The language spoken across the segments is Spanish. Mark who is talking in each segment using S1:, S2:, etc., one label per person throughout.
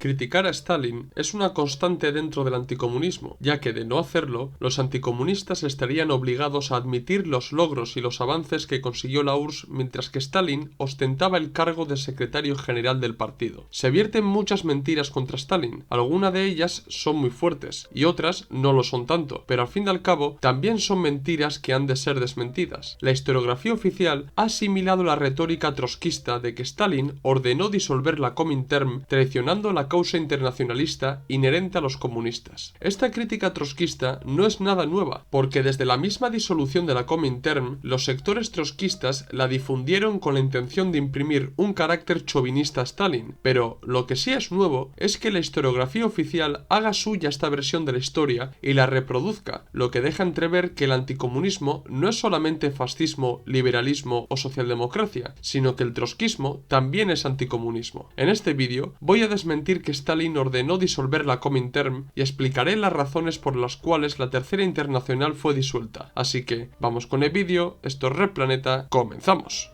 S1: Criticar a Stalin es una constante dentro del anticomunismo, ya que de no hacerlo, los anticomunistas estarían obligados a admitir los logros y los avances que consiguió la URSS mientras que Stalin ostentaba el cargo de secretario general del partido. Se vierten muchas mentiras contra Stalin, algunas de ellas son muy fuertes y otras no lo son tanto, pero al fin y al cabo también son mentiras que han de ser desmentidas. La historiografía oficial ha asimilado la retórica trotskista de que Stalin ordenó disolver la Comintern traicionando la causa internacionalista inherente a los comunistas. Esta crítica trotskista no es nada nueva, porque desde la misma disolución de la Comintern, los sectores trotskistas la difundieron con la intención de imprimir un carácter chauvinista a Stalin, pero lo que sí es nuevo es que la historiografía oficial haga suya esta versión de la historia y la reproduzca, lo que deja entrever que el anticomunismo no es solamente fascismo, liberalismo o socialdemocracia, sino que el trotskismo también es anticomunismo. En este vídeo voy a desmentir que Stalin ordenó disolver la Comintern y explicaré las razones por las cuales la Tercera Internacional fue disuelta. Así que vamos con el vídeo, esto es Red Planeta, comenzamos.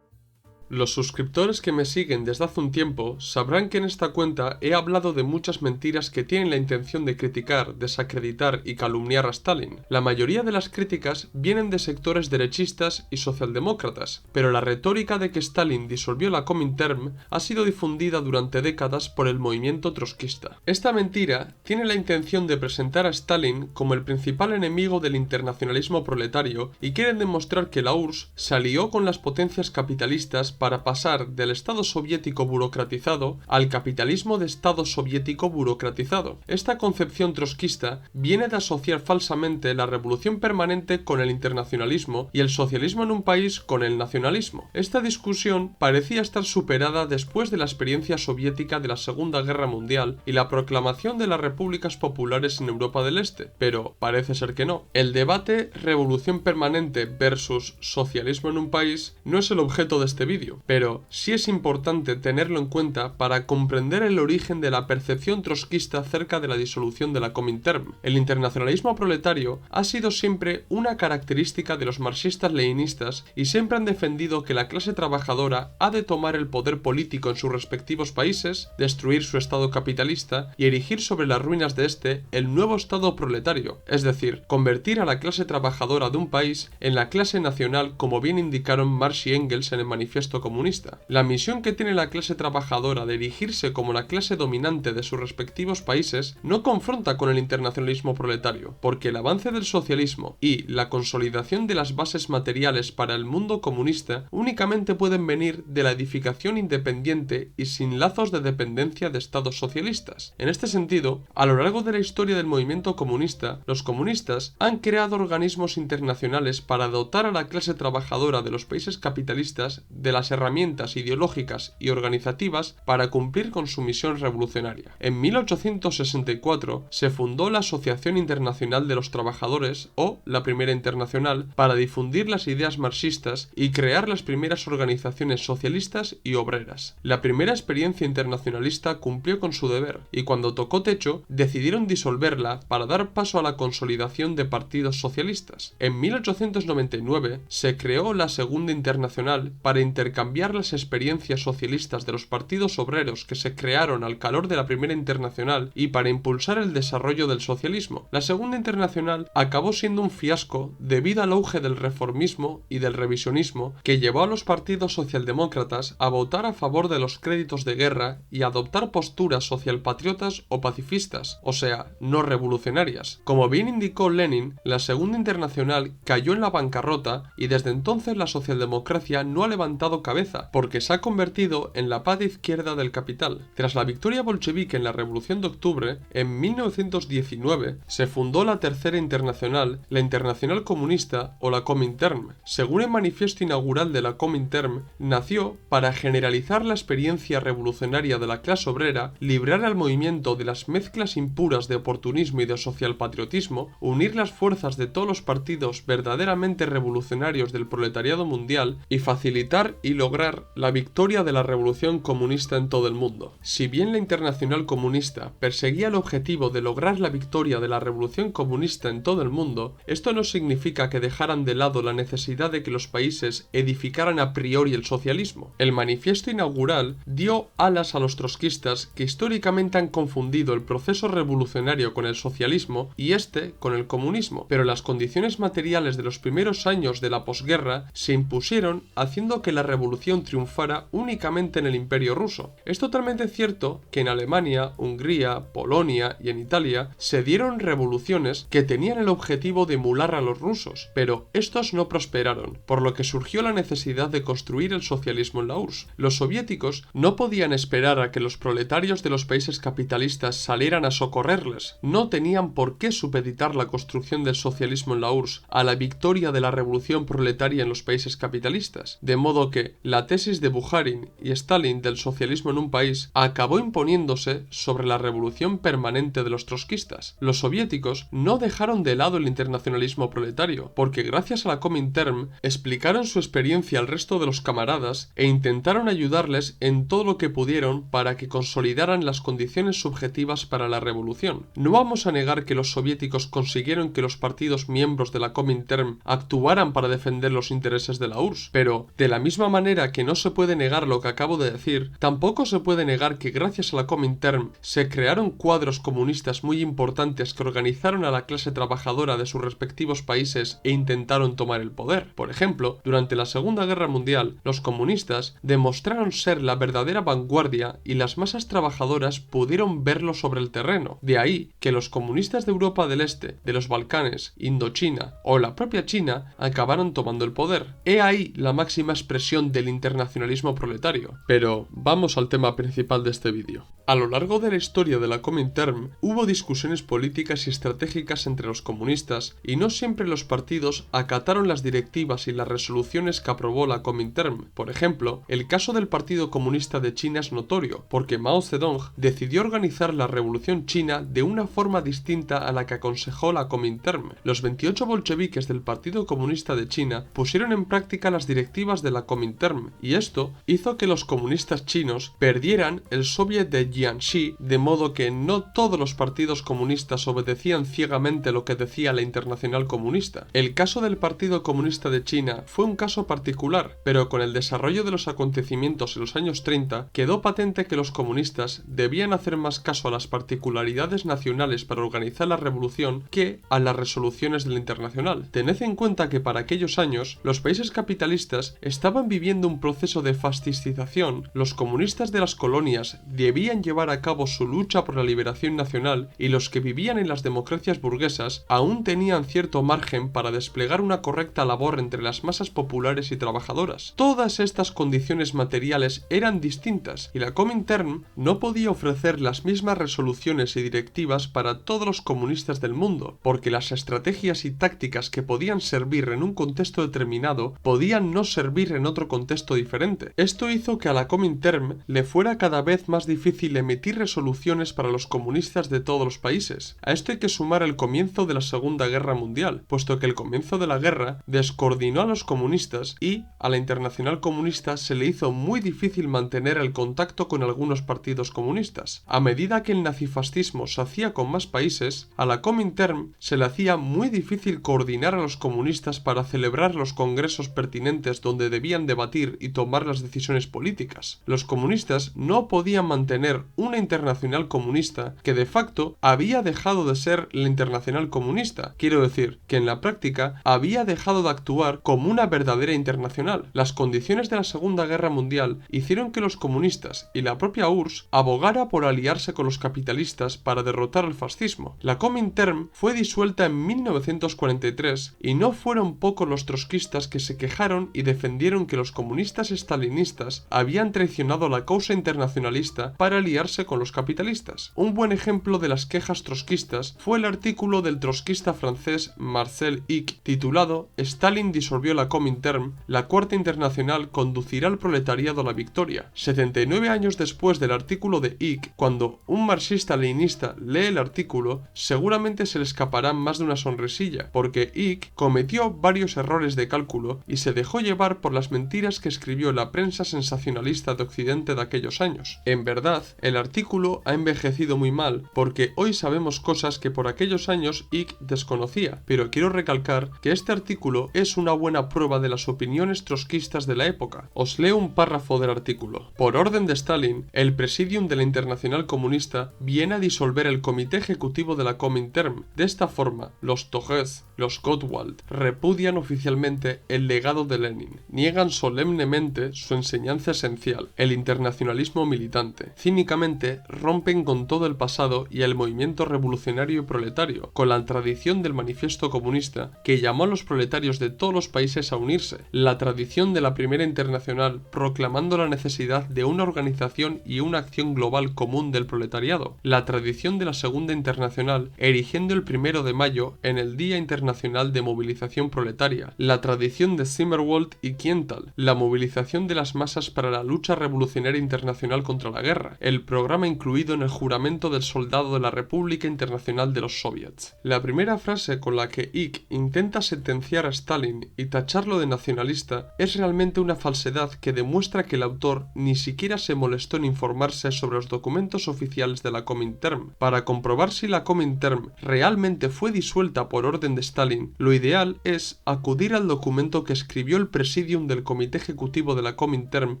S1: Los suscriptores que me siguen desde hace un tiempo sabrán que en esta cuenta he hablado de muchas mentiras que tienen la intención de criticar, desacreditar y calumniar a Stalin. La mayoría de las críticas vienen de sectores derechistas y socialdemócratas, pero la retórica de que Stalin disolvió la Comintern ha sido difundida durante décadas por el movimiento trotskista. Esta mentira tiene la intención de presentar a Stalin como el principal enemigo del internacionalismo proletario y quieren demostrar que la URSS se alió con las potencias capitalistas para pasar del Estado soviético burocratizado al capitalismo de Estado soviético burocratizado. Esta concepción trotskista viene de asociar falsamente la revolución permanente con el internacionalismo y el socialismo en un país con el nacionalismo. Esta discusión parecía estar superada después de la experiencia soviética de la Segunda Guerra Mundial y la proclamación de las repúblicas populares en Europa del Este, pero parece ser que no. El debate revolución permanente versus socialismo en un país no es el objeto de este vídeo, pero sí es importante tenerlo en cuenta para comprender el origen de la percepción trotskista acerca de la disolución de la Comintern. El internacionalismo proletario ha sido siempre una característica de los marxistas-leninistas y siempre han defendido que la clase trabajadora ha de tomar el poder político en sus respectivos países, destruir su estado capitalista y erigir sobre las ruinas de este el nuevo estado proletario, es decir, convertir a la clase trabajadora de un país en la clase nacional como bien indicaron Marx y Engels en el Manifiesto Comunista. La misión que tiene la clase trabajadora de erigirse como la clase dominante de sus respectivos países no confronta con el internacionalismo proletario, porque el avance del socialismo y la consolidación de las bases materiales para el mundo comunista únicamente pueden venir de la edificación independiente y sin lazos de dependencia de estados socialistas. En este sentido, a lo largo de la historia del movimiento comunista, los comunistas han creado organismos internacionales para dotar a la clase trabajadora de los países capitalistas de las herramientas ideológicas y organizativas para cumplir con su misión revolucionaria. En 1864 se fundó la Asociación Internacional de los Trabajadores, o la Primera Internacional, para difundir las ideas marxistas y crear las primeras organizaciones socialistas y obreras. La primera experiencia internacionalista cumplió con su deber, y cuando tocó techo, decidieron disolverla para dar paso a la consolidación de partidos socialistas. En 1899 se creó la Segunda Internacional para intercambiar las experiencias socialistas de los partidos obreros que se crearon al calor de la Primera Internacional y para impulsar el desarrollo del socialismo. La Segunda Internacional acabó siendo un fiasco debido al auge del reformismo y del revisionismo que llevó a los partidos socialdemócratas a votar a favor de los créditos de guerra y a adoptar posturas socialpatriotas o pacifistas, o sea, no revolucionarias. Como bien indicó Lenin, la Segunda Internacional cayó en la bancarrota y desde entonces la socialdemocracia no ha levantado cabeza, porque se ha convertido en la pata izquierda del capital. Tras la victoria bolchevique en la Revolución de Octubre, en 1919 se fundó la Tercera Internacional, la Internacional Comunista o la Comintern. Según el manifiesto inaugural de la Comintern, nació para generalizar la experiencia revolucionaria de la clase obrera, librar al movimiento de las mezclas impuras de oportunismo y de socialpatriotismo, unir las fuerzas de todos los partidos verdaderamente revolucionarios del proletariado mundial y facilitar y lograr la victoria de la revolución comunista en todo el mundo. Si bien la Internacional Comunista perseguía el objetivo de lograr la victoria de la revolución comunista en todo el mundo, esto no significa que dejaran de lado la necesidad de que los países edificaran a priori el socialismo. El manifiesto inaugural dio alas a los trotskistas que históricamente han confundido el proceso revolucionario con el socialismo y este con el comunismo, pero las condiciones materiales de los primeros años de la posguerra se impusieron haciendo que la revolución triunfara únicamente en el Imperio ruso. Es totalmente cierto que en Alemania, Hungría, Polonia y en Italia se dieron revoluciones que tenían el objetivo de emular a los rusos, pero estos no prosperaron, por lo que surgió la necesidad de construir el socialismo en la URSS. Los soviéticos no podían esperar a que los proletarios de los países capitalistas salieran a socorrerles, no tenían por qué supeditar la construcción del socialismo en la URSS a la victoria de la revolución proletaria en los países capitalistas, de modo que la tesis de Bukharin y Stalin del socialismo en un país acabó imponiéndose sobre la revolución permanente de los trotskistas. Los soviéticos no dejaron de lado el internacionalismo proletario, porque gracias a la Comintern explicaron su experiencia al resto de los camaradas e intentaron ayudarles en todo lo que pudieron para que consolidaran las condiciones subjetivas para la revolución. No vamos a negar que los soviéticos consiguieron que los partidos miembros de la Comintern actuaran para defender los intereses de la URSS, pero de la misma manera que no se puede negar lo que acabo de decir, tampoco se puede negar que gracias a la Comintern se crearon cuadros comunistas muy importantes que organizaron a la clase trabajadora de sus respectivos países e intentaron tomar el poder. Por ejemplo, durante la Segunda Guerra Mundial, los comunistas demostraron ser la verdadera vanguardia y las masas trabajadoras pudieron verlo sobre el terreno. De ahí que los comunistas de Europa del Este, de los Balcanes, Indochina o la propia China acabaron tomando el poder. He ahí la máxima expresión del internacionalismo proletario. Pero vamos al tema principal de este vídeo. A lo largo de la historia de la Comintern hubo discusiones políticas y estratégicas entre los comunistas y no siempre los partidos acataron las directivas y las resoluciones que aprobó la Comintern. Por ejemplo, el caso del Partido Comunista de China es notorio, porque Mao Zedong decidió organizar la revolución china de una forma distinta a la que aconsejó la Comintern. Los 28 bolcheviques del Partido Comunista de China pusieron en práctica las directivas de la Comintern, y esto hizo que los comunistas chinos perdieran el Soviet de Jiangxi, de modo que no todos los partidos comunistas obedecían ciegamente lo que decía la Internacional Comunista. El caso del Partido Comunista de China fue un caso particular, pero con el desarrollo de los acontecimientos en los años 30 quedó patente que los comunistas debían hacer más caso a las particularidades nacionales para organizar la revolución que a las resoluciones de la Internacional. Tened en cuenta que para aquellos años los países capitalistas estaban viviendo un proceso de fascistización, los comunistas de las colonias debían llevar a cabo su lucha por la liberación nacional y los que vivían en las democracias burguesas aún tenían cierto margen para desplegar una correcta labor entre las masas populares y trabajadoras. Todas estas condiciones materiales eran distintas y la Comintern no podía ofrecer las mismas resoluciones y directivas para todos los comunistas del mundo, porque las estrategias y tácticas que podían servir en un contexto determinado podían no servir en otro contexto diferente. Esto hizo que a la Comintern le fuera cada vez más difícil emitir resoluciones para los comunistas de todos los países. A esto hay que sumar el comienzo de la Segunda Guerra Mundial, puesto que el comienzo de la guerra descoordinó a los comunistas y a la Internacional Comunista se le hizo muy difícil mantener el contacto con algunos partidos comunistas. A medida que el nazifascismo se hacía con más países, a la Comintern se le hacía muy difícil coordinar a los comunistas para celebrar los congresos pertinentes donde debían debatir y tomar las decisiones políticas. Los comunistas no podían mantener una internacional comunista que de facto había dejado de ser la Internacional Comunista. Quiero decir que en la práctica había dejado de actuar como una verdadera internacional. Las condiciones de la Segunda Guerra Mundial hicieron que los comunistas y la propia URSS abogara por aliarse con los capitalistas para derrotar al fascismo. La Comintern fue disuelta en 1943 y no fueron pocos los trotskistas que se quejaron y defendieron que los comunistas estalinistas habían traicionado la causa internacionalista para aliarse con los capitalistas. Un buen ejemplo de las quejas trotskistas fue el artículo del trotskista francés Marcel Hick titulado «Stalin disolvió la Comintern, la Cuarta Internacional conducirá al proletariado a la victoria». 79 años después del artículo de Hick, cuando un marxista-leninista lee el artículo, seguramente se le escapará más de una sonrisilla, porque Hick cometió varios errores de cálculo y se dejó llevar por las mentiras mentiras que escribió la prensa sensacionalista de Occidente de aquellos años. En verdad, el artículo ha envejecido muy mal, porque hoy sabemos cosas que por aquellos años Icke desconocía, pero quiero recalcar que este artículo es una buena prueba de las opiniones trotskistas de la época. Os leo un párrafo del artículo. Por orden de Stalin, el Presidium de la Internacional Comunista viene a disolver el Comité Ejecutivo de la Comintern. De esta forma, los Tojes, los Gottwald, repudian oficialmente el legado de Lenin, niegan solemnemente su enseñanza esencial, el internacionalismo militante. Cínicamente, rompen con todo el pasado y el movimiento revolucionario y proletario, con la tradición del manifiesto comunista, que llamó a los proletarios de todos los países a unirse, la tradición de la Primera Internacional proclamando la necesidad de una organización y una acción global común del proletariado, la tradición de la Segunda Internacional erigiendo el 1 de mayo en el Día Internacional de Movilización Proletaria, la tradición de Zimmerwald y Kiental, la movilización de las masas para la lucha revolucionaria internacional contra la guerra, el programa incluido en el juramento del soldado de la República Internacional de los Soviets. La primera frase con la que Icke intenta sentenciar a Stalin y tacharlo de nacionalista es realmente una falsedad que demuestra que el autor ni siquiera se molestó en informarse sobre los documentos oficiales de la Comintern. Para comprobar si la Comintern realmente fue disuelta por orden de Stalin, lo ideal es acudir al documento que escribió el Presidium del Comité Ejecutivo de la Comintern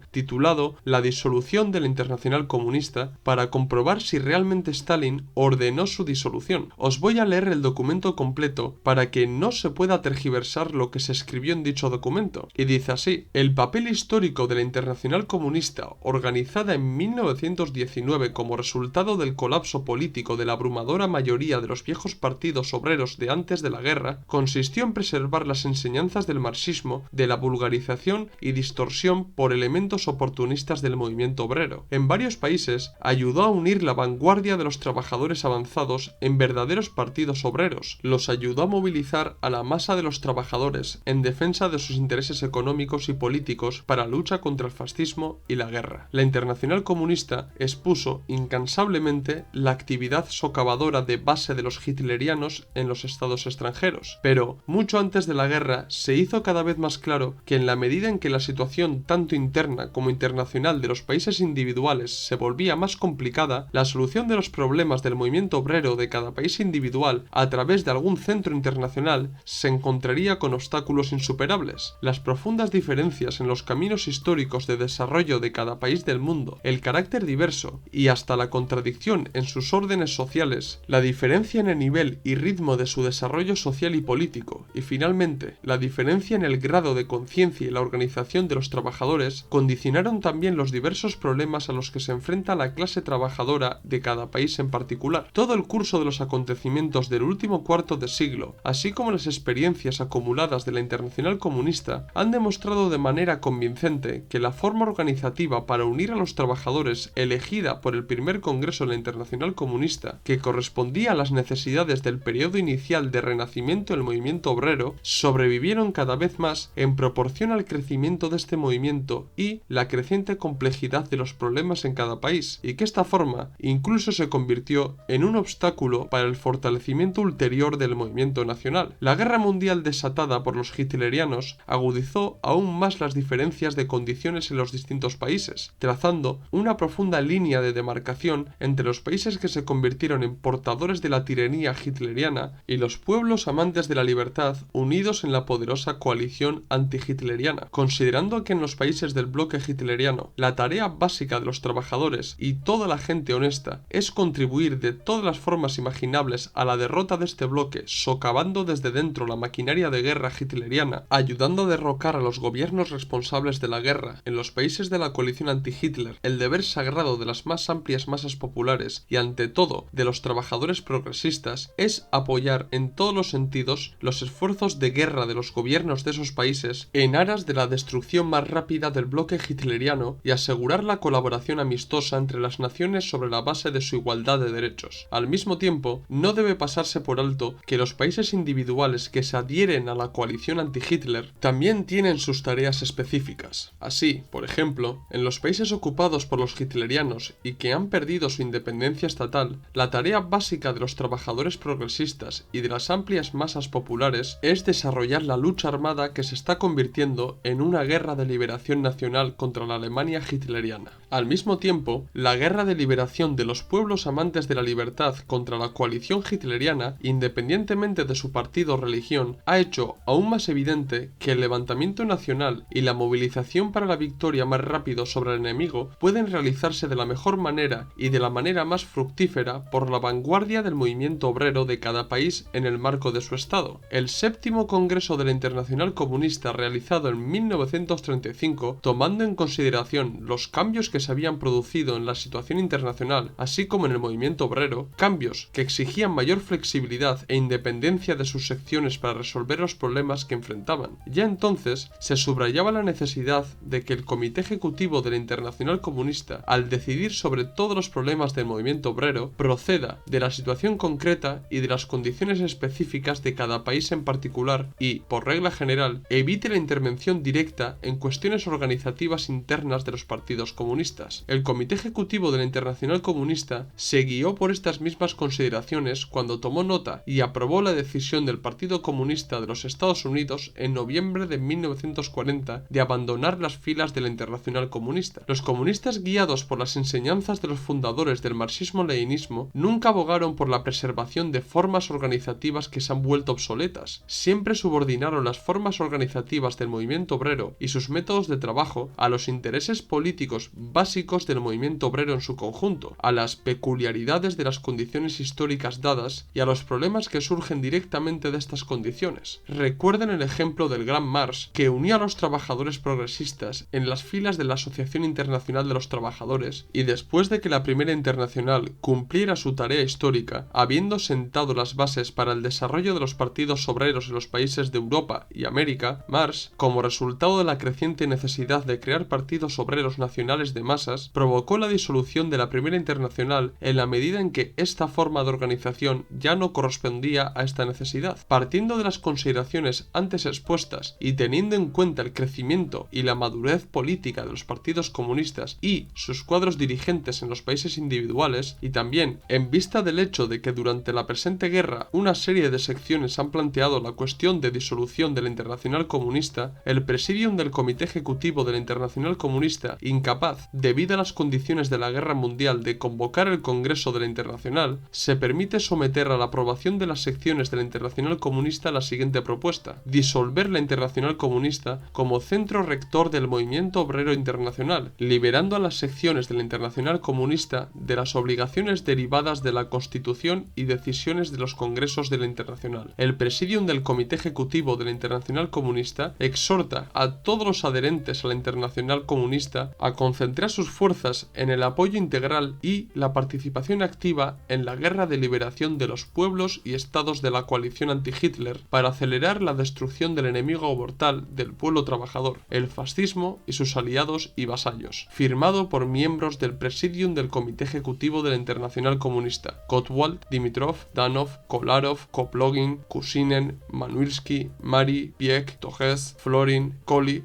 S1: titulado La disolución de la Internacional Comunista para comprobar si realmente Stalin ordenó su disolución. Os voy a leer el documento completo para que no se pueda tergiversar lo que se escribió en dicho documento. Y dice así: el papel histórico de la Internacional Comunista, organizada en 1919 como resultado del colapso político de la abrumadora mayoría de los viejos partidos obreros de antes de la guerra, consistió en preservar las enseñanzas del marxismo de la vulgarización y distorsión por elementos oportunistas del movimiento obrero. En varios países ayudó a unir la vanguardia de los trabajadores avanzados en verdaderos partidos obreros, los ayudó a movilizar a la masa de los trabajadores en defensa de sus intereses económicos y políticos para la lucha contra el fascismo y la guerra. La Internacional Comunista expuso incansablemente la actividad socavadora de base de los hitlerianos en los estados extranjeros, pero mucho antes de la guerra se hizo cada vez más claro que en la medida en que la situación tanto interna como internacional de los países individuales se volvía más complicada, la solución de los problemas del movimiento obrero de cada país individual a través de algún centro internacional se encontraría con obstáculos insuperables. Las profundas diferencias en los caminos históricos de desarrollo de cada país del mundo, el carácter diverso y hasta la contradicción en sus órdenes sociales, la diferencia en el nivel y ritmo de su desarrollo social y político, y finalmente la diferencia en el grado de conciencia y la organización de los trabajadores, condicionaron también los diversos problemas a los que se enfrenta la clase trabajadora de cada país en particular. Todo el curso de los acontecimientos del último cuarto de siglo, así como las experiencias acumuladas de la Internacional Comunista, han demostrado de manera convincente que la forma organizativa para unir a los trabajadores elegida por el primer Congreso de la Internacional Comunista, que correspondía a las necesidades del periodo inicial de renacimiento del movimiento obrero, sobrevivieron cada vez más en proporción al crecimiento de este movimiento y la creciente complejidad de los problemas en cada país, y que esta forma incluso se convirtió en un obstáculo para el fortalecimiento ulterior del movimiento nacional. La guerra mundial desatada por los hitlerianos agudizó aún más las diferencias de condiciones en los distintos países, trazando una profunda línea de demarcación entre los países que se convirtieron en portadores de la tiranía hitleriana y los pueblos amantes de la libertad unidos en la poderosa coalición anti-hitleriana. Considerando que en los países del bloque hitleriano la tarea básica de los trabajadores y toda la gente honesta es contribuir de todas las formas imaginables a la derrota de este bloque, socavando desde dentro la maquinaria de guerra hitleriana, ayudando a derrocar a los gobiernos responsables de la guerra en los países de la coalición anti-Hitler, el deber sagrado de las más amplias masas populares y ante todo de los trabajadores progresistas es apoyar en todos los sentidos los esfuerzos de guerra de los gobiernos de esos países en aras de la destrucción más rápida del bloque hitleriano y asegurar la colaboración amistosa entre las naciones sobre la base de su igualdad de derechos. Al mismo tiempo, no debe pasarse por alto que los países individuales que se adhieren a la coalición anti-Hitler también tienen sus tareas específicas. Así, por ejemplo, en los países ocupados por los hitlerianos y que han perdido su independencia estatal, la tarea básica de los trabajadores progresistas y de las amplias masas populares es desarrollar la lucha armada que se está convirtiendo en una guerra de liberación nacional contra la Alemania hitleriana. Al mismo tiempo, la guerra de liberación de los pueblos amantes de la libertad contra la coalición hitleriana, independientemente de su partido o religión, ha hecho aún más evidente que el levantamiento nacional y la movilización para la victoria más rápido sobre el enemigo pueden realizarse de la mejor manera y de la manera más fructífera por la vanguardia del movimiento obrero de cada país en el marco de su estado. El séptimo Congreso de la Internacional Comunista, realizado en 1935, tomando en consideración los cambios que se habían producido en la situación internacional, así como en el movimiento obrero, cambios que exigían mayor flexibilidad e independencia de sus secciones para resolver los problemas que enfrentaban. Ya entonces se subrayaba la necesidad de que el Comité Ejecutivo de la Internacional Comunista, al decidir sobre todos los problemas del movimiento obrero, proceda de la situación concreta y de las condiciones específicas de cada país en particular y, por regla general, evite la intervención directa en cuestiones organizativas internas de los partidos comunistas. El Comité Ejecutivo de la Internacional Comunista se guió por estas mismas consideraciones cuando tomó nota y aprobó la decisión del Partido Comunista de los Estados Unidos en noviembre de 1940 de abandonar las filas de la Internacional Comunista. Los comunistas, guiados por las enseñanzas de los fundadores del marxismo-leninismo, nunca abogaron por la preservación de formas organizativas que se han vuelto obsoletas. Siempre subordinaron las formas organizativas del movimiento obrero y sus métodos de trabajo a los intereses políticos básicos del movimiento obrero en su conjunto, a las peculiaridades de las condiciones históricas dadas y a los problemas que surgen directamente de estas condiciones. Recuerden el ejemplo del Gran Marx, que unió a los trabajadores progresistas en las filas de la Asociación Internacional de los Trabajadores, y después de que la Primera Internacional cumpliera su tarea histórica, habiendo sentado las bases para el desarrollo de los partidos obreros en los países de Europa y América, Marx, como resultado de la creciente necesidad de crear partidos obreros nacionales de masas, provocó la disolución de la Primera Internacional en la medida en que esta forma de organización ya no correspondía a esta necesidad. Partiendo de las consideraciones antes expuestas y teniendo en cuenta el crecimiento y la madurez política de los partidos comunistas y sus cuadros dirigentes en los países individuales, y también en vista del hecho de que durante la presente guerra una serie de secciones han planteado la cuestión de disolución de la Internacional Comunista, el Presidium del Comité Ejecutivo de la Internacional Comunista, incapaz, debido a las condiciones de la guerra mundial, de convocar el Congreso de la Internacional, se permite someter a la aprobación de las secciones de la Internacional Comunista la siguiente propuesta: disolver la Internacional Comunista como centro rector del movimiento obrero internacional, liberando a las secciones de la Internacional Comunista de las obligaciones derivadas de la Constitución y decisiones de los congresos de la Internacional. El Presidium del Comité Ejecutivo de la Internacional Comunista exhorta a todos los adherentes a la Internacional Comunista a concentrar sus fuerzas en el apoyo integral y la participación activa en la guerra de liberación de los pueblos y estados de la coalición anti-Hitler para acelerar la destrucción del enemigo mortal del pueblo trabajador, el fascismo y sus aliados y vasallos. Firmado por miembros del Presidium del Comité Ejecutivo de la Internacional Comunista: Gottwald, Dimitrov, Danov, Kolarov, Koplogin, Kusinen, Manuilsky, Mari, Pieck, Tojes, Florin, Koli,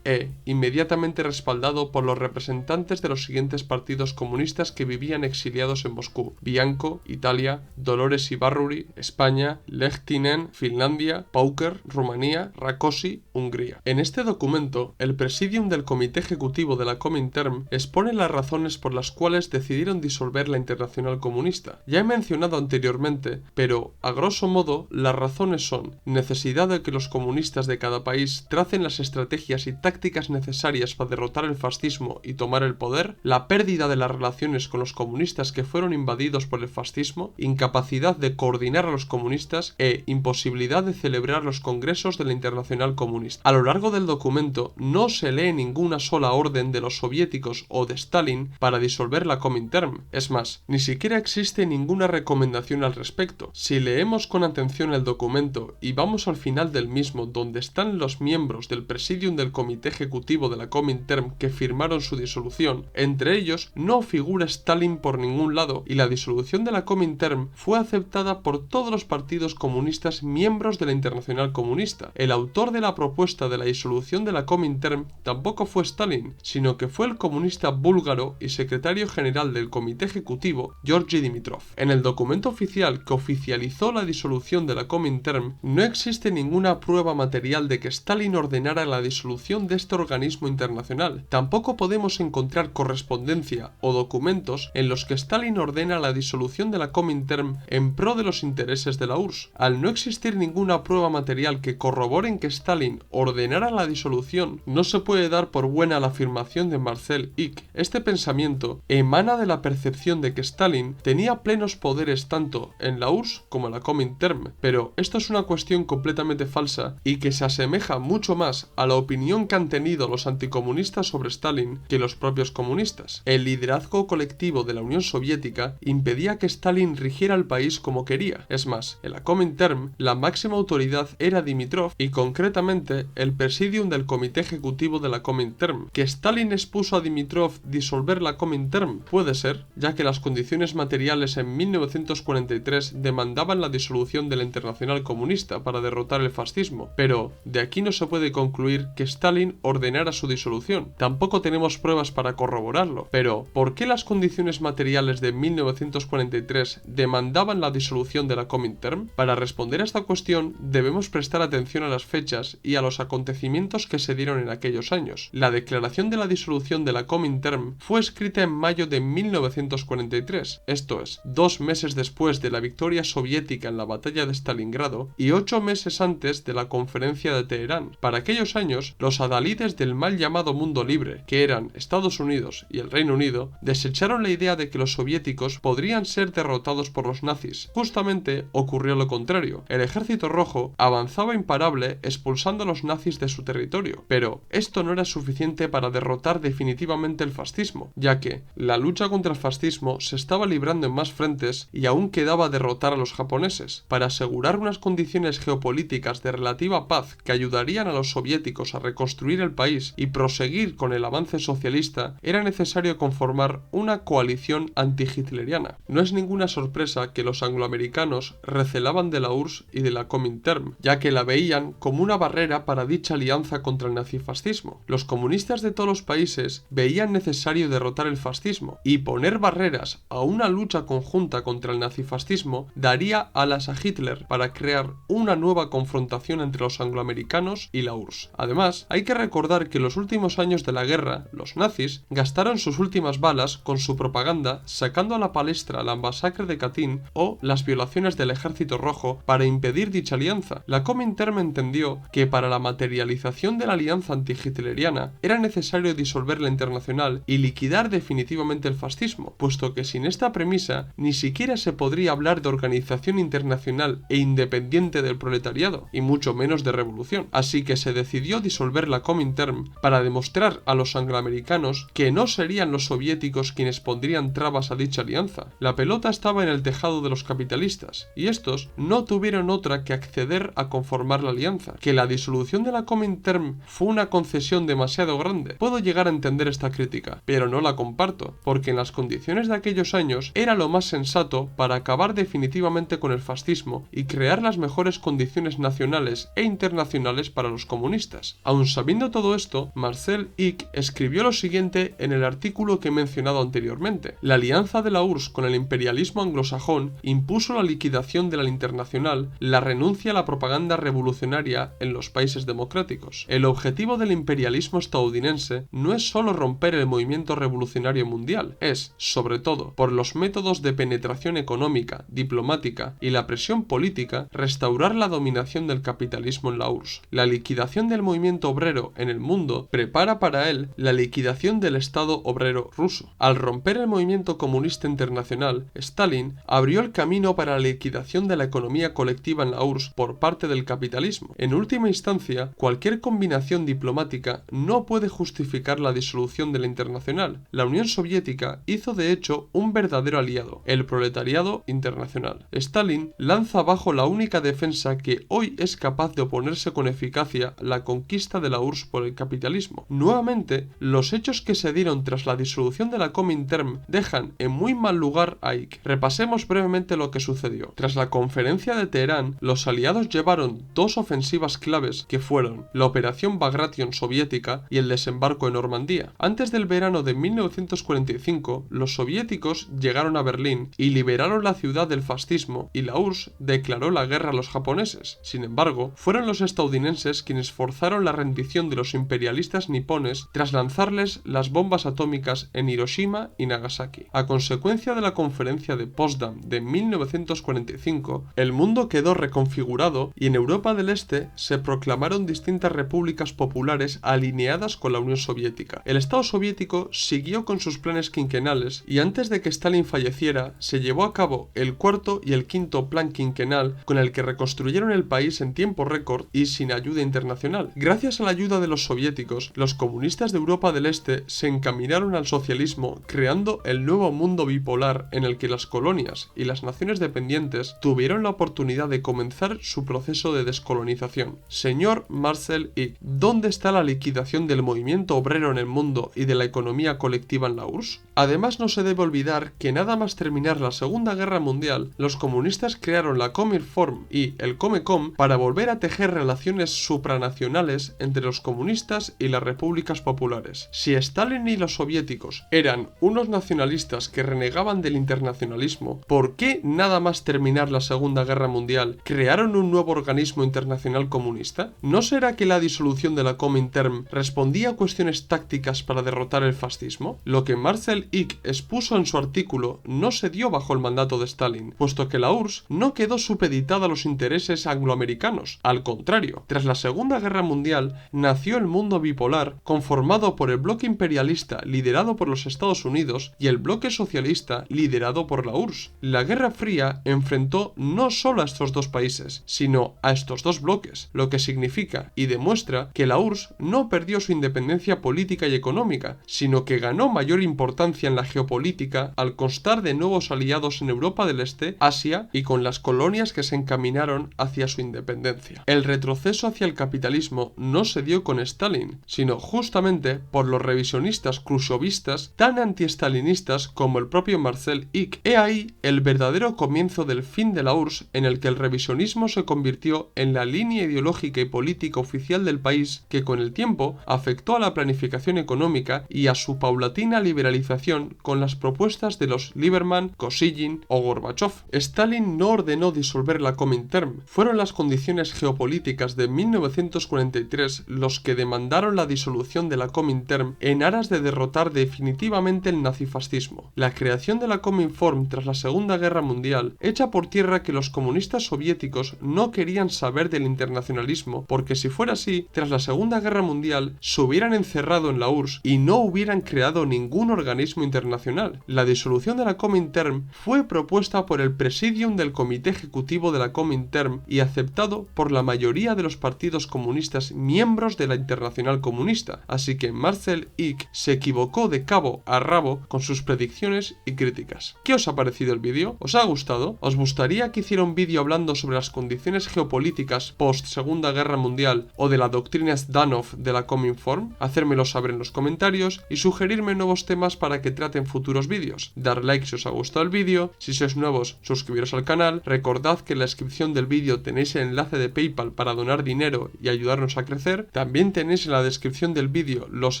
S1: inmediatamente respaldado por los representantes de los siguientes partidos comunistas que vivían exiliados en Moscú: Bianco, Italia; Dolores Ibarruri, España; Lehtinen, Finlandia; Pauker, Rumanía; Rákosi, Hungría. En este documento, el Presidium del Comité Ejecutivo de la Comintern expone las razones por las cuales decidieron disolver la Internacional Comunista. Ya he mencionado anteriormente, pero a grosso modo las razones son: necesidad de que los comunistas de cada país tracen las estrategias y tácticas necesarias para derrotar el fascismo y tomar el poder; la pérdida de las relaciones con los comunistas que fueron invadidos por el fascismo; incapacidad de coordinar a los comunistas e imposibilidad de celebrar los congresos de la Internacional Comunista. A lo largo del documento no se lee ninguna sola orden de los soviéticos o de Stalin para disolver la Comintern. Es más, ni siquiera existe ninguna recomendación al respecto. Si leemos con atención el documento y vamos al final del mismo, donde están los miembros del Presidium del Comité Ejecutivo de la Comintern que firmaron su disolución, entre ellos no figura Stalin por ningún lado, y la disolución de la Comintern fue aceptada por todos los partidos comunistas miembros de la Internacional Comunista. El autor de la propuesta de la disolución de la Comintern tampoco fue Stalin, sino que fue el comunista búlgaro y secretario general del Comité Ejecutivo, Georgi Dimitrov. En el documento oficial que oficializó la disolución de la Comintern no existe ninguna prueba material de que Stalin ordenara la disolución disolución de este organismo internacional. Tampoco podemos encontrar correspondencia o documentos en los que Stalin ordena la disolución de la Comintern en pro de los intereses de la URSS. Al no existir ninguna prueba material que corrobore que Stalin ordenara la disolución, no se puede dar por buena la afirmación de Marcel Ick. Este pensamiento emana de la percepción de que Stalin tenía plenos poderes tanto en la URSS como en la Comintern, pero esto es una cuestión completamente falsa y que se asemeja mucho más a la opinión que han tenido los anticomunistas sobre Stalin que los propios comunistas. El liderazgo colectivo de la Unión Soviética impedía que Stalin rigiera el país como quería. Es más, en la Comintern la máxima autoridad era Dimitrov y concretamente el presidium del comité ejecutivo de la Comintern. ¿Que Stalin expuso a Dimitrov disolver la Comintern? Puede ser, ya que las condiciones materiales en 1943 demandaban la disolución de la Internacional Comunista para derrotar el fascismo, pero de aquí no se puede concluir que Stalin ordenara su disolución. Tampoco tenemos pruebas para corroborarlo. Pero, ¿por qué las condiciones materiales de 1943 demandaban la disolución de la Comintern? Para responder a esta cuestión debemos prestar atención a las fechas y a los acontecimientos que se dieron en aquellos años. La declaración de la disolución de la Comintern fue escrita en mayo de 1943, esto es, 2 meses después de la victoria soviética en la batalla de Stalingrado y 8 meses antes de la conferencia de Teherán. Para aquellos años, los adalides del mal llamado mundo libre, que eran Estados Unidos y el Reino Unido, desecharon la idea de que los soviéticos podrían ser derrotados por los nazis. Justamente ocurrió lo contrario. El Ejército Rojo avanzaba imparable expulsando a los nazis de su territorio, pero esto no era suficiente para derrotar definitivamente el fascismo, ya que la lucha contra el fascismo se estaba librando en más frentes y aún quedaba derrotar a los japoneses. Para asegurar unas condiciones geopolíticas de relativa paz que ayudarían a los soviéticos a reconstruir el país y proseguir con el avance socialista, era necesario conformar una coalición anti-hitleriana. No es ninguna sorpresa que los angloamericanos recelaban de la URSS y de la Comintern, ya que la veían como una barrera para dicha alianza contra el nazifascismo. Los comunistas de todos los países veían necesario derrotar el fascismo, y poner barreras a una lucha conjunta contra el nazifascismo daría alas a Hitler para crear una nueva confrontación entre los angloamericanos y la URSS. Además, hay que recordar que en los últimos años de la guerra, los nazis gastaron sus últimas balas con su propaganda sacando a la palestra la masacre de Katyn o las violaciones del Ejército Rojo para impedir dicha alianza. La Comintern entendió que para la materialización de la alianza anti-hitleriana era necesario disolver la Internacional y liquidar definitivamente el fascismo, puesto que sin esta premisa ni siquiera se podría hablar de organización internacional e independiente del proletariado, y mucho menos de revolución. Así que se decidió disolver la Comintern para demostrar a los angloamericanos que no serían los soviéticos quienes pondrían trabas a dicha alianza. La pelota estaba en el tejado de los capitalistas, y estos no tuvieron otra que acceder a conformar la alianza. Que la disolución de la Comintern fue una concesión demasiado grande. Puedo llegar a entender esta crítica, pero no la comparto, porque en las condiciones de aquellos años era lo más sensato para acabar definitivamente con el fascismo y crear las mejores condiciones nacionales e internacionales para los comunistas. Aun sabiendo todo esto, Marcel Ick escribió lo siguiente en el artículo que he mencionado anteriormente. La alianza de la URSS con el imperialismo anglosajón impuso la liquidación de la Internacional, la renuncia a la propaganda revolucionaria en los países democráticos. El objetivo del imperialismo estadounidense no es solo romper el movimiento revolucionario mundial, es, sobre todo, por los métodos de penetración económica, diplomática y la presión política, restaurar la dominación del capitalismo en la URSS. La liquidación del movimiento obrero en el mundo prepara para él la liquidación del Estado obrero ruso. Al romper el movimiento comunista internacional, Stalin abrió el camino para la liquidación de la economía colectiva en la URSS por parte del capitalismo. En última instancia, cualquier combinación diplomática no puede justificar la disolución de la Internacional. La Unión Soviética hizo de hecho un verdadero aliado, el proletariado internacional. Stalin lanza abajo la única defensa que hoy es capaz de oponerse con eficacia a la conquista de la URSS por el capitalismo. Nuevamente, los hechos que se dieron tras la disolución de la Comintern dejan en muy mal lugar a Ick. Repasemos brevemente lo que sucedió. Tras la conferencia de Teherán, los aliados llevaron 2 ofensivas claves que fueron la Operación Bagration soviética y el desembarco en Normandía. Antes del verano de 1945, los soviéticos llegaron a Berlín y liberaron la ciudad del fascismo, y la URSS declaró la guerra a los japoneses. Sin embargo, fueron los estadounidenses quienes forzaron la rendición de los imperialistas nipones tras lanzarles las bombas atómicas en Hiroshima y Nagasaki. A consecuencia de la conferencia de Potsdam de 1945, el mundo quedó reconfigurado y en Europa del Este se proclamaron distintas repúblicas populares alineadas con la Unión Soviética. El Estado soviético siguió con sus planes quinquenales y antes de que Stalin falleciera se llevó a cabo el cuarto y el quinto plan quinquenal con el que reconstruyeron el país en tiempo récord y sin ayuda internacional. Gracias a la ayuda de los soviéticos, los comunistas de Europa del Este se encaminaron al socialismo creando el nuevo mundo bipolar en el que las colonias y las naciones dependientes tuvieron la oportunidad de comenzar su proceso de descolonización. Señor Marcel Ig, ¿dónde está la liquidación del movimiento obrero en el mundo y de la economía colectiva en la URSS? Además, no se debe olvidar que nada más terminar la Segunda Guerra Mundial, los comunistas crearon la Cominform y el Comecon para volver a tejer relaciones supranacionales entre los comunistas y las repúblicas populares. Si Stalin y los soviéticos eran unos nacionalistas que renegaban del internacionalismo, ¿por qué nada más terminar la Segunda Guerra Mundial crearon un nuevo organismo internacional comunista? ¿No será que la disolución de la Comintern respondía a cuestiones tácticas para derrotar el fascismo? Lo que Marcel Ig expuso en su artículo no se dio bajo el mandato de Stalin, puesto que la URSS no quedó supeditada a los intereses angloamericanos. Al contrario, tras la Segunda Guerra Mundial nació el mundo bipolar conformado por el bloque imperialista liderado por los Estados Unidos y el bloque socialista liderado por la URSS. La Guerra Fría enfrentó no solo a estos dos países, sino a estos dos bloques, lo que significa y demuestra que la URSS no perdió su independencia política y económica, sino que ganó mayor importancia en la geopolítica al constar de nuevos aliados en Europa del Este, Asia y con las colonias que se encaminaron hacia su independencia. El retroceso hacia el capitalismo no se dio con Stalin, sino justamente por los revisionistas khrushchevistas tan anti-stalinistas como el propio Marcel Ig. He ahí el verdadero comienzo del fin de la URSS, en el que el revisionismo se convirtió en la línea ideológica y política oficial del país que con el tiempo afectó a la planificación económica y a su paulatina liberalización con las propuestas de los Lieberman, Kosygin o Gorbachev. Stalin no ordenó disolver la Comintern, fueron las condiciones geopolíticas de 1943 los que demandaron la disolución de la Comintern en aras de derrotar definitivamente el nazifascismo. La creación de la Cominform tras la Segunda Guerra Mundial echa por tierra que los comunistas soviéticos no querían saber del internacionalismo, porque si fuera así, tras la Segunda Guerra Mundial se hubieran encerrado en la URSS y no hubieran creado ningún organismo internacional. La disolución de la Comintern fue propuesta por el Presidium del Comité Ejecutivo de la Comintern y aceptado por la mayoría de los partidos comunistas miembros de la Internacional Comunista, así que Marcel Ig se equivocó de cabo a rabo con sus predicciones y críticas. ¿Qué os ha parecido el vídeo? ¿Os ha gustado? ¿Os gustaría que hiciera un vídeo hablando sobre las condiciones geopolíticas post Segunda Guerra Mundial o de la doctrina Zdanov de la Cominform? Hacérmelo saber en los comentarios y sugerirme nuevos temas para que trate en futuros vídeos. Dar like si os ha gustado el vídeo, si sois nuevos suscribiros al canal, recordad que en la descripción del vídeo tenéis el enlace de PayPal para donar dinero y ayudarnos a crecer, también tenéis en la descripción del vídeo los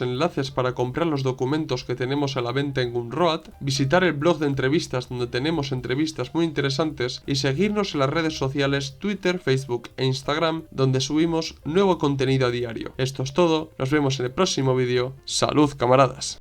S1: enlaces para comprar los documentos que tenemos a la venta en Gumroad, visitar el blog de entrevistas donde tenemos entrevistas muy interesantes y seguirnos en las redes sociales Twitter, Facebook e Instagram donde subimos nuevo contenido a diario. Esto es todo, nos vemos en el próximo vídeo. ¡Salud, camaradas!